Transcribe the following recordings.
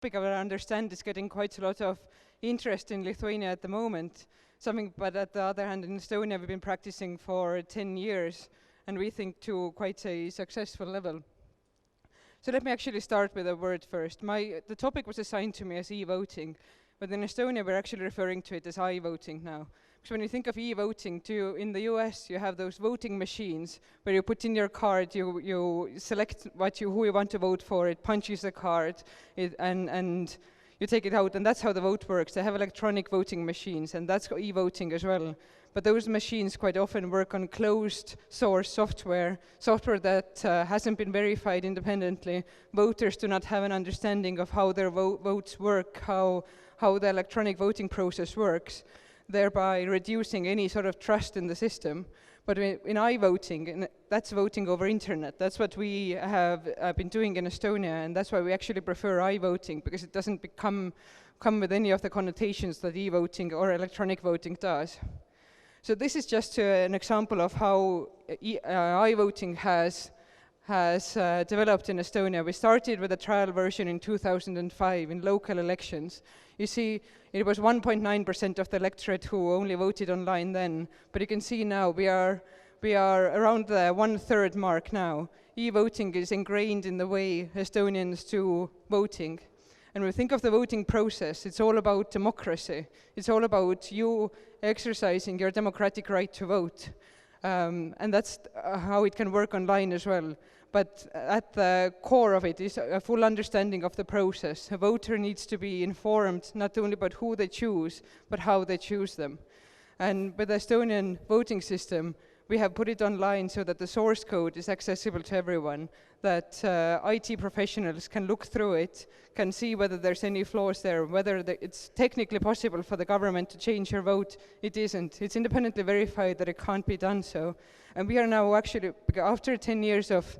topic, I understand, is getting quite a lot of interest in Lithuania at the moment. But at the other hand, in Estonia, we've been practicing for 10 years, and we think to quite a successful level. So let me actually start with a word first. The topic was assigned to me as e-voting, but in Estonia, we're actually referring to it as i-voting now. So when you think of e-voting, in the US, you have those voting machines where you put in your card, you select who you want to vote for, it punches the card, and you take it out, and that's how the vote works. They have electronic voting machines, and that's e-voting as well. But those machines quite often work on closed source software that hasn't been verified independently. Voters do not have an understanding of how their votes work, how the electronic voting process works, thereby reducing any sort of trust in the system. But in i-voting, that's voting over internet. That's what we have been doing in Estonia, and that's why we actually prefer i-voting, because it doesn't come with any of the connotations that e-voting or electronic voting does. So this is just an example of how i-voting has developed in Estonia. We started with a trial version in 2005 in local elections. You see, it was 1.9% of the electorate who only voted online then, but you can see now we are around the 1/3 mark now. E-voting is ingrained in the way Estonians do voting. And when we think of the voting process, it's all about democracy. It's all about you exercising your democratic right to vote. And that's how it can work online as well. But at the core of it is a full understanding of the process. A voter needs to be informed not only about who they choose, but how they choose them. And with the Estonian voting system, we have put it online so that the source code is accessible to everyone, that IT professionals can look through it, can see whether there's any flaws there, whether it's technically possible for the government to change your vote. It isn't. It's independently verified that it can't be done so. And we are now actually, after 10 years of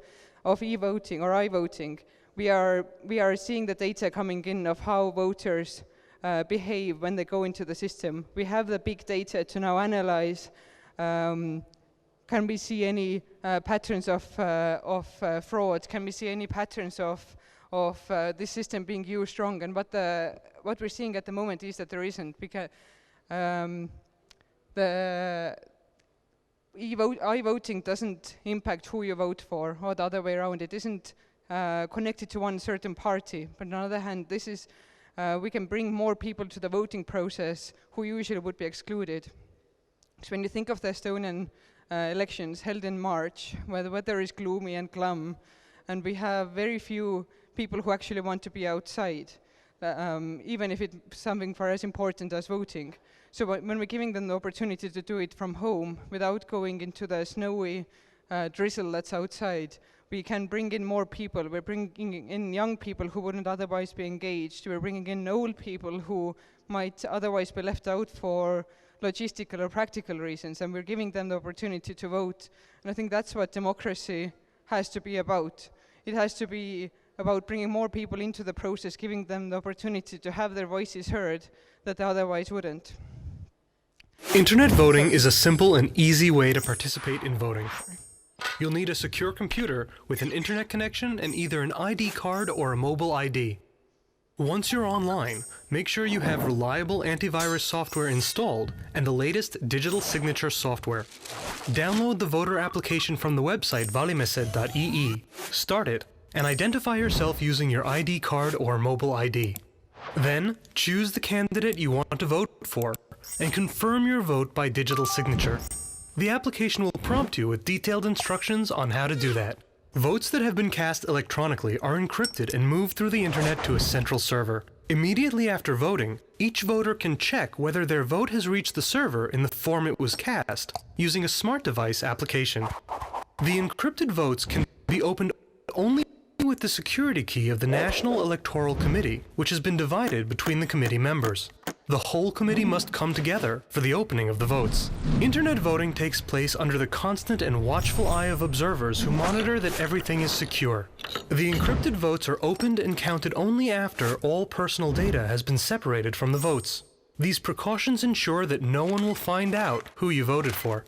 e-voting or i-voting, we are seeing the data coming in of how voters behave when they go into the system. We have the big data to now analyze. Can we see any patterns of fraud? Can we see any patterns of this system being used wrong? And what we're seeing at the moment is that there isn't, because the i-voting doesn't impact who you vote for, or the other way around. It isn't connected to one certain party. But on the other hand, this is we can bring more people to the voting process who usually would be excluded. So when you think of the Estonian elections held in March, where the weather is gloomy and glum, and we have very few people who actually want to be outside, even if it's something for as important as voting. So when we're giving them the opportunity to do it from home without going into the snowy drizzle that's outside, we can bring in more people. We're bringing in young people who wouldn't otherwise be engaged. We're bringing in old people who might otherwise be left out for logistical or practical reasons, and we're giving them the opportunity to vote. And I think that's what democracy has to be about. It has to be about bringing more people into the process, giving them the opportunity to have their voices heard that they otherwise wouldn't. Internet voting is a simple and easy way to participate in voting. You'll need a secure computer with an internet connection and either an ID card or a mobile ID. Once you're online, make sure you have reliable antivirus software installed and the latest digital signature software. Download the voter application from the website valimised.ee, start it, and identify yourself using your ID card or mobile ID. Then, choose the candidate you want to vote for, and confirm your vote by digital signature. The application will prompt you with detailed instructions on how to do that. Votes that have been cast electronically are encrypted and moved through the internet to a central server. Immediately after voting, each voter can check whether their vote has reached the server in the form it was cast, using a smart device application. The encrypted votes can be opened only with the security key of the National Electoral Committee, which has been divided between the committee members. The whole committee must come together for the opening of the votes. Internet voting takes place under the constant and watchful eye of observers who monitor that everything is secure. The encrypted votes are opened and counted only after all personal data has been separated from the votes. These precautions ensure that no one will find out who you voted for.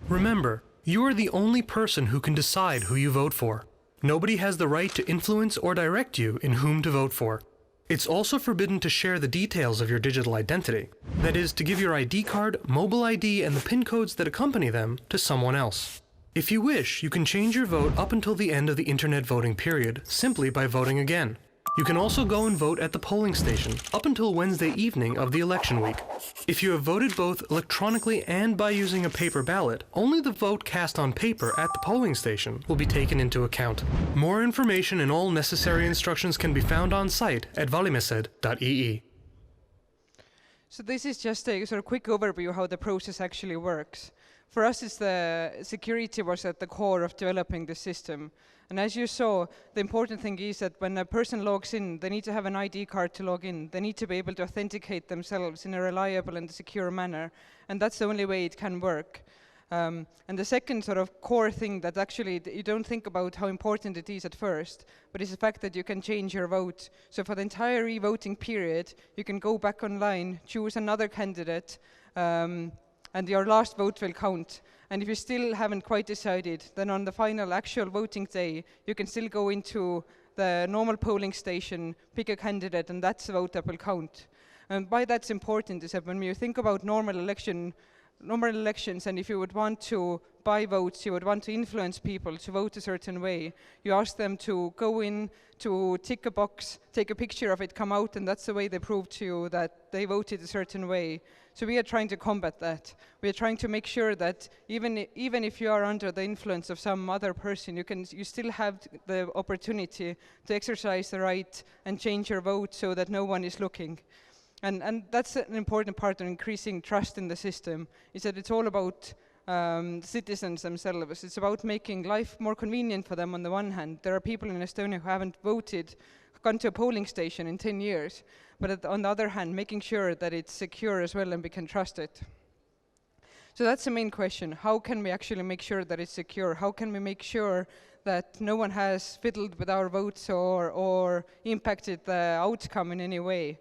Remember, you are the only person who can decide who you vote for. Nobody has the right to influence or direct you in whom to vote for. It's also forbidden to share the details of your digital identity. That is, to give your ID card, mobile ID, and the PIN codes that accompany them to someone else. If you wish, you can change your vote up until the end of the internet voting period, simply by voting again. You can also go and vote at the polling station up until Wednesday evening of the election week. If you have voted both electronically and by using a paper ballot, only the vote cast on paper at the polling station will be taken into account. More information and all necessary instructions can be found on site at valimised.ee. So this is just a sort of quick overview how the process actually works. For us, the security was at the core of developing the system. And as you saw, the important thing is that when a person logs in, they need to have an ID card to log in. They need to be able to authenticate themselves in a reliable and secure manner. And that's the only way it can work. And the second sort of core thing that actually you don't think about how important it is at first, but it's the fact that you can change your vote. So for the entire e-voting period, you can go back online, choose another candidate, and your last vote will count. And if you still haven't quite decided, then on the final actual voting day, you can still go into the normal polling station, pick a candidate, and that's the vote that will count. And why that's important is that when you think about normal elections, and if you would want to buy votes, you would want to influence people to vote a certain way, you ask them to go in, to tick a box, take a picture of it, come out, and that's the way they prove to you that they voted a certain way. So we are trying to combat that. We are trying to make sure that even if you are under the influence of some other person, you still have the opportunity to exercise the right and change your vote so that no one is looking. And that's an important part of increasing trust in the system, is that it's all about citizens themselves. It's about making life more convenient for them on the one hand. There are people in Estonia who haven't voted, gone to a polling station in 10 years, but on the other hand, making sure that it's secure as well and we can trust it. So that's the main question. How can we actually make sure that it's secure? How can we make sure that no one has fiddled with our votes or impacted the outcome in any way?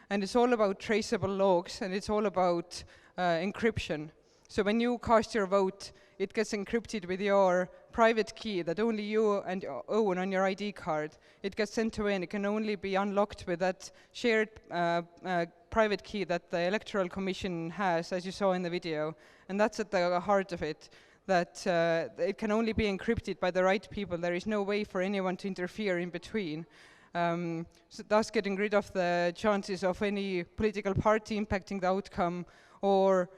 And it's all about traceable logs, and it's all about encryption. So when you cast your vote, it gets encrypted with your private key that only you own on your ID card. It gets sent away, and it can only be unlocked with that shared private key that the Electoral Commission has, as you saw in the video. And that's at the heart of it, that it can only be encrypted by the right people. There is no way for anyone to interfere in between. So thus getting rid of the chances of any political party impacting the outcome or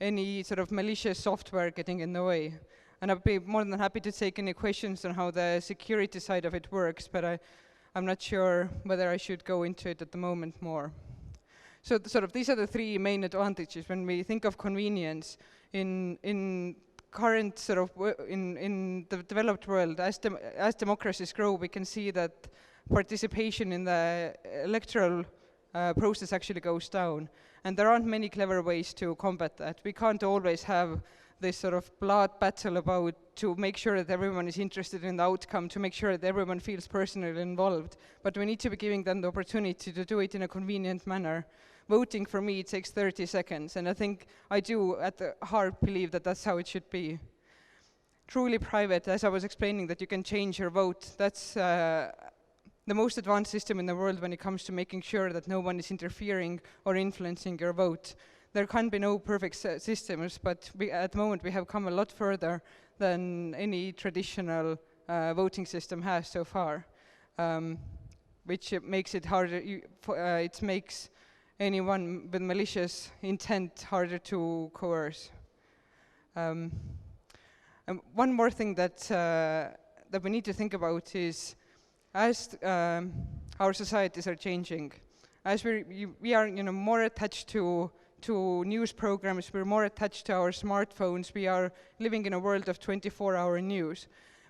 any sort of malicious software getting in the way. And I'd be more than happy to take any questions on how the security side of it works, but I'm not sure whether I should go into it at the moment more. So these are the three main advantages when we think of convenience in current in the developed world. As democracies grow, we can see that participation in the electoral process actually goes down. And there aren't many clever ways to combat that. We can't always have this sort of blood battle about to make sure that everyone is interested in the outcome, to make sure that everyone feels personally involved. But we need to be giving them the opportunity to do it in a convenient manner. Voting for me takes 30 seconds, and I think I do at the heart believe that that's how it should be. Truly private, as I was explaining, that you can change your vote. That's the most advanced system in the world when it comes to making sure that no one is interfering or influencing your vote. There can be no perfect systems, but at the moment we have come a lot further than any traditional voting system has so far, which makes it harder. It makes anyone with malicious intent harder to coerce. And one more thing that we need to think about is, as our societies are changing, as we are more attached to news programs, we're more attached to our smartphones, we are living in a world of 24-hour news.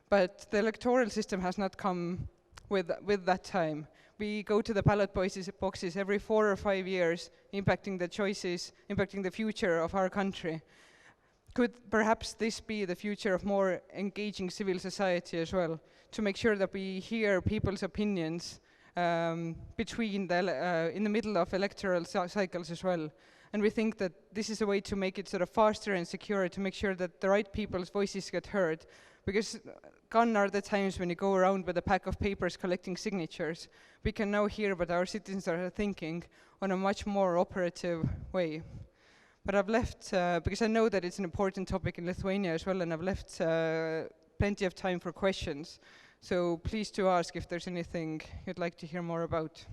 But the electoral system has not come with that time. We go to the ballot boxes every 4 or 5 years, impacting the choices, impacting the future of our country. Could perhaps this be the future of more engaging civil society as well, to make sure that we hear people's opinions in the middle of electoral cycles as well? And we think that this is a way to make it sort of faster and secure, to make sure that the right people's voices get heard. because gone are the times when you go around with a pack of papers collecting signatures. We can now hear what our citizens are thinking on a much more operative way. But I've left, because I know that it's an important topic in Lithuania as well, and I've left plenty of time for questions. So please do ask if there's anything you'd like to hear more about.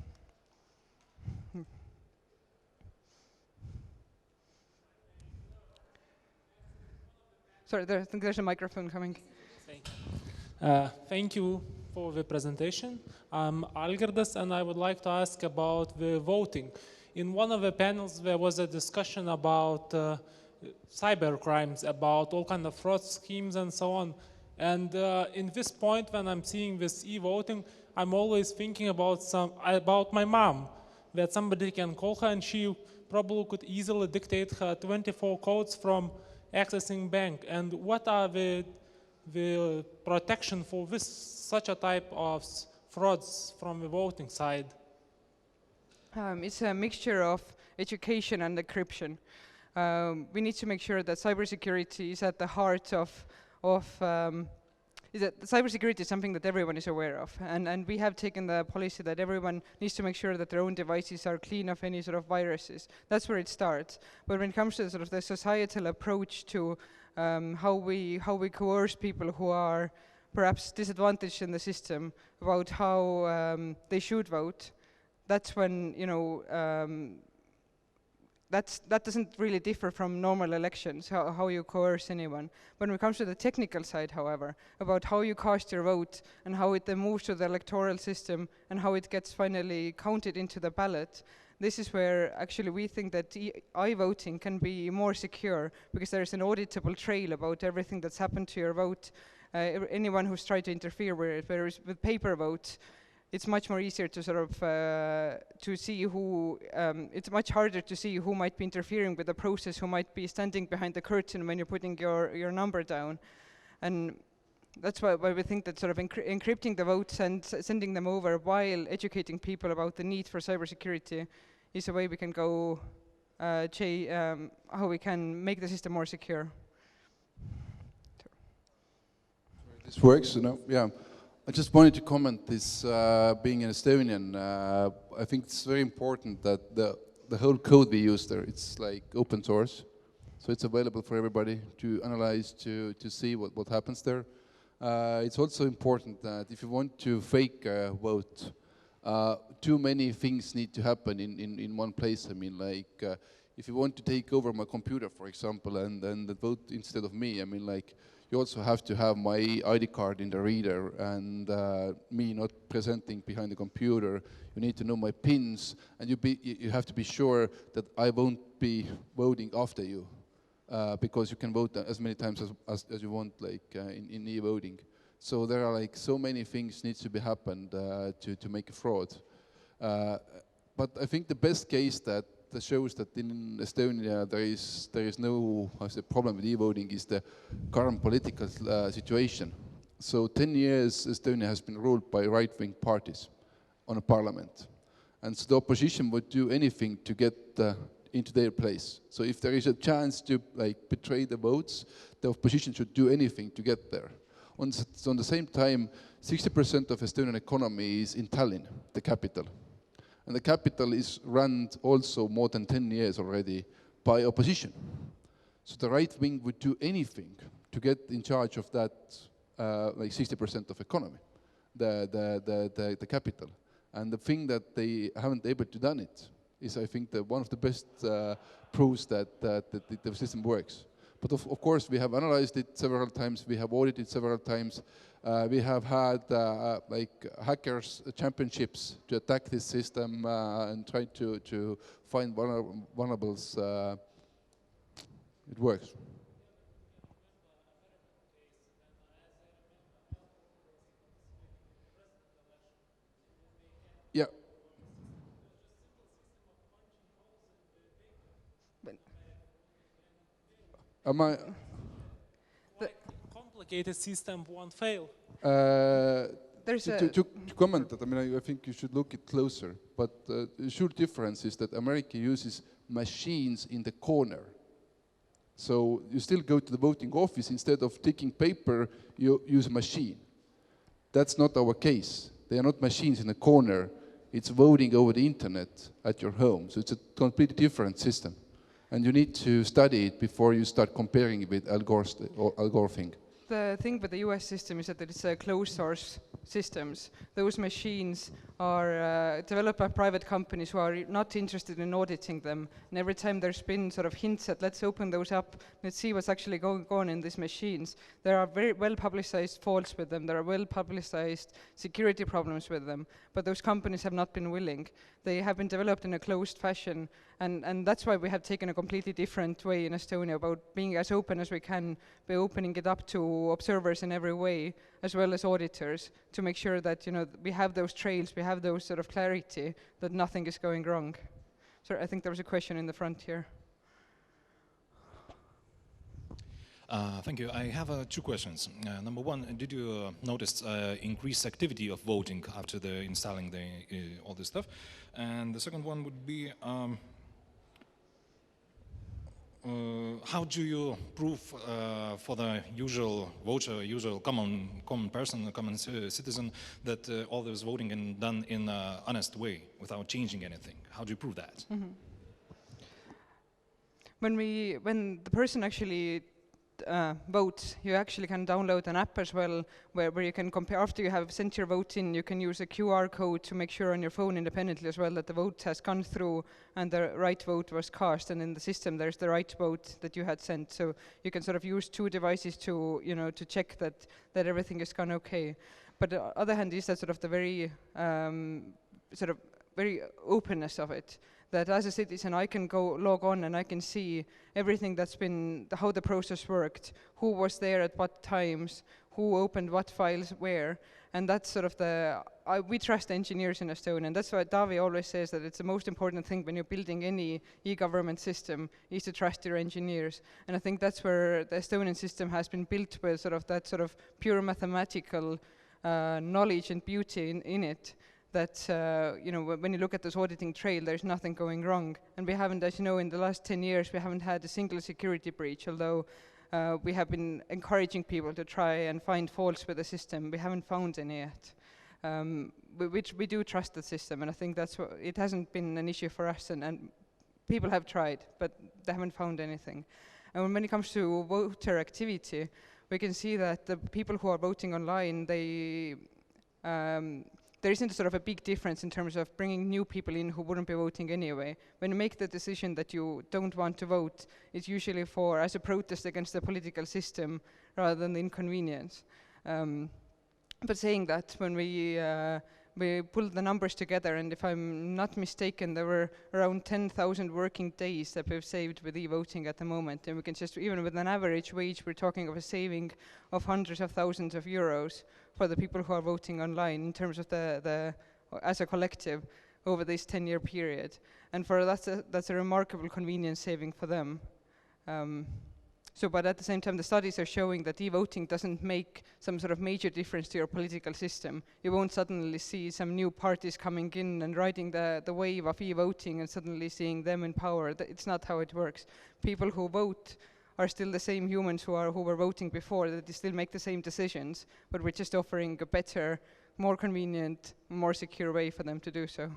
Sorry, I think there's a microphone coming. Thank you for the presentation. I'm Algirdas, and I would like to ask about the voting. In one of the panels, there was a discussion about cyber crimes, about all kind of fraud schemes and so on. And in this point, when I'm seeing this e-voting, I'm always thinking about my mom, that somebody can call her and she probably could easily dictate her 24 codes from accessing bank. And what are the protection for this such a type of frauds from the voting side? It's a mixture of education and encryption. We need to make sure that cybersecurity is at the heart of cybersecurity is something that everyone is aware of, and we have taken the policy that everyone needs to make sure that their own devices are clean of any sort of viruses. That's where it starts. But when it comes to sort of the societal approach to how we coerce people who are perhaps disadvantaged in the system about how they should vote, that's when, you know, that doesn't really differ from normal elections, how you coerce anyone. But when it comes to the technical side, however, about how you cast your vote and how it then moves to the electoral system and how it gets finally counted into the ballot, this is where actually we think that i-voting can be more secure, because there's an auditable trail about everything that's happened to your vote. Anyone who's tried to interfere with it, whereas with paper votes, it's much more easier to sort of to see who, it's much harder to see who might be interfering with the process, who might be standing behind the curtain when you're putting your number down. And that's why we think that sort of encrypting the votes and sending them over while educating people about the need for cybersecurity is a way we can go, how we can make the system more secure. This works, you know, yeah. I just wanted to comment this, being an Estonian, I think it's very important that the whole code we use there, it's like open source. So it's available for everybody to analyze, to see what happens there. It's also important that if you want to fake a vote, too many things need to happen in one place. I mean, like, if you want to take over my computer, for example, and vote instead of me, I mean, like, you also have to have my ID card in the reader, and me not presenting behind the computer. You need to know my pins, and you have to be sure that I won't be voting after you, because you can vote as many times as you want, like in e-voting. So there are like so many things needs to be happened to make a fraud. But I think the best case that shows that in Estonia there is no problem with e-voting is the current political situation. So 10 years Estonia has been ruled by right-wing parties on a parliament. And so the opposition would do anything to get into their place. So if there is a chance to like betray the votes, the opposition should do anything to get there. On the same time, 60% of Estonian economy is in Tallinn, the capital. And the capital is run also more than 10 years already by opposition. So the right wing would do anything to get in charge of that, like 60% of economy, the capital. And the thing that they haven't able to done it is, I think, one of the best proofs that the system works. But of course, we have analyzed it several times, we have audited several times. We have had like hackers championships to attack this system and try to find vulnerables. It works. Yeah. Am I? Complicated system won't fail. To comment that, I mean, I think you should look it closer. But the sure difference is that America uses machines in the corner. So you still go to the voting office. Instead of taking paper, you use a machine. That's not our case. They are not machines in a corner. It's voting over the internet at your home. So it's a completely different system. And you need to study it before you start comparing it with algorithmic. The thing with the US system is that it's closed source systems. Those machines are developed by private companies who are not interested in auditing them. And every time there's been sort of hints at, let's open those up, let's see what's actually going on in these machines. There are very well publicized faults with them. There are well publicized security problems with them. But those companies have not been willing. They have been developed in a closed fashion. And that's why we have taken a completely different way in Estonia about being as open as we can, by opening it up to observers in every way, as well as auditors, to make sure that we have those trails, we have those sort of clarity that nothing is going wrong. So I think there was a question in the front here. Thank you. I have two questions. Number one, did you notice increased activity of voting after the installing all this stuff? And the second one would be, how do you prove for the usual voter, usual common person, common citizen, that all this voting is done in an honest way without changing anything? How do you prove that? Mm-hmm. When the person actually votes, you actually can download an app as well, where you can compare. After you have sent your vote in, you can use a QR code to make sure on your phone independently as well that the vote has gone through and the right vote was cast, and in the system there's the right vote that you had sent. So you can sort of use two devices to to check that everything has gone okay. But the other hand is that sort of the very very openness of it, that as a citizen I can go log on and I can see everything that's been, how the process worked, who was there at what times, who opened what files where, and that's sort of we trust engineers in Estonia, and that's why Taavi always says that it's the most important thing when you're building any e-government system, is to trust your engineers. And I think that's where the Estonian system has been built with sort of that sort of pure mathematical knowledge and beauty in it. That when you look at this auditing trail, there's nothing going wrong. And we haven't, as you know, in the last 10 years, we haven't had a single security breach, although we have been encouraging people to try and find faults with the system. We haven't found any yet. Which we do trust the system, and I think that's what, it hasn't been an issue for us, and people have tried, but they haven't found anything. And when it comes to voter activity, we can see that the people who are voting online, there isn't sort of a big difference in terms of bringing new people in who wouldn't be voting anyway. When you make the decision that you don't want to vote, it's usually as a protest against the political system rather than the inconvenience. But saying that, when we pulled the numbers together, and if I'm not mistaken, there were around 10,000 working days that we've saved with e-voting at the moment. And we can just, even with an average wage, we're talking of a saving of hundreds of thousands of euros for the people who are voting online in terms of as a collective over this 10-year period. And that's a remarkable convenience saving for them. But at the same time, the studies are showing that e-voting doesn't make some sort of major difference to your political system. You won't suddenly see some new parties coming in and riding the wave of e-voting and suddenly seeing them in power. It's not how it works. People who vote are still the same humans who were voting before, that they still make the same decisions, but we're just offering a better, more convenient, more secure way for them to do so.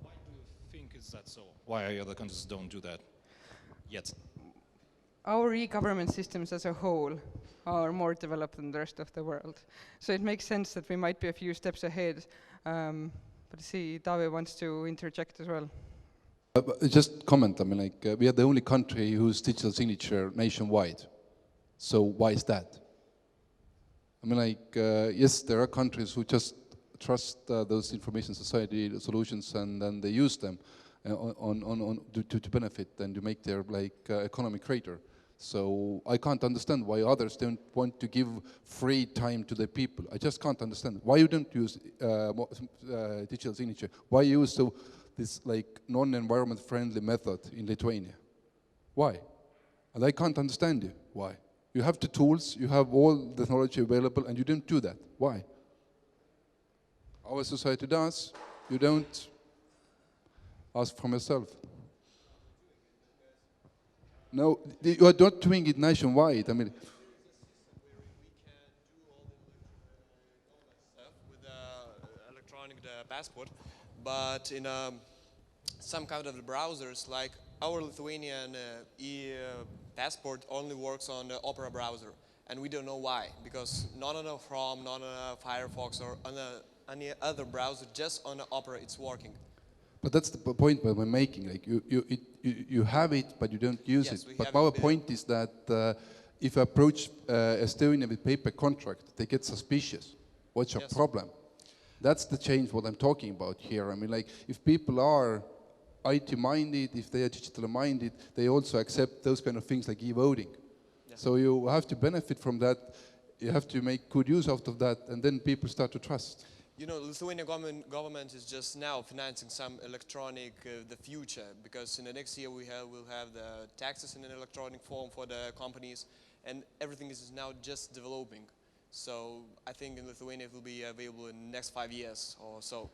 Why do you think is that so? Why other countries don't do that yet? Our e-government systems as a whole are more developed than the rest of the world. So it makes sense that we might be a few steps ahead. But see, Taavi wants to interject as well. Just comment, we are the only country whose digital signature nationwide. So why is that? Yes, there are countries who just trust those information society solutions, and then they use them to benefit and to make their economy greater. So I can't understand why others don't want to give free time to the people. I just can't understand why you don't use digital signature. Why use this non-environment friendly method in Lithuania? Why? And I can't understand you. Why? You have the tools, you have all the knowledge available, and you don't do that. Why? Our society does. You don't ask from yourself. No, you are not doing it nationwide. I mean, with electronic passport, but in some kind of the browsers, like our Lithuanian passport only works on the Opera browser, and we don't know why, because not on a Chrome, not on a Firefox, or on any other browser, just on the Opera it's working. but that's the point that we're making. Like you have it, but you don't use Yes, it. we But have our it, point is that if you approach Estonia with paper contract, they get suspicious. What's your Yes. problem? That's the change what I'm talking about here. I mean, like, if people are IT minded, if they are digital minded, they also accept those kind of things like e-voting. Yeah. So you have to benefit from that. You have to make good use out of that, and then people start to trust. You know, Lithuanian government is just now financing some electronic the future, because in the next year we'll have the taxes in an electronic form for the companies, and everything is now just developing. So I think in Lithuania it will be available in the next 5 years or so.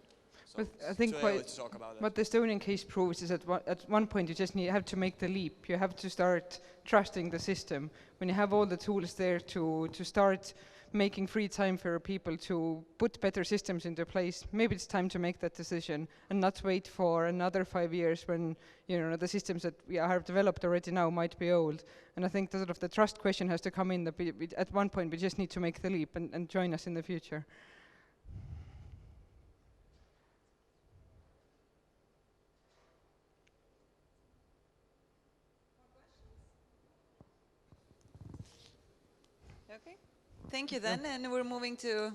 So But I it's think too early to talk about that. what the Estonian case proves is that at one point you just have to make the leap. You have to start trusting the system. When you have all the tools there to start making free time for people to put better systems into place, maybe it's time to make that decision and not wait for another 5 years when, you know, the systems that we have developed already now might be old. And I think the sort of the trust question has to come in that at one point we just need to make the leap and join us in the future. Okay, thank you then, and we're moving to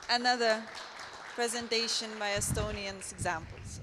another presentation by Estonians examples.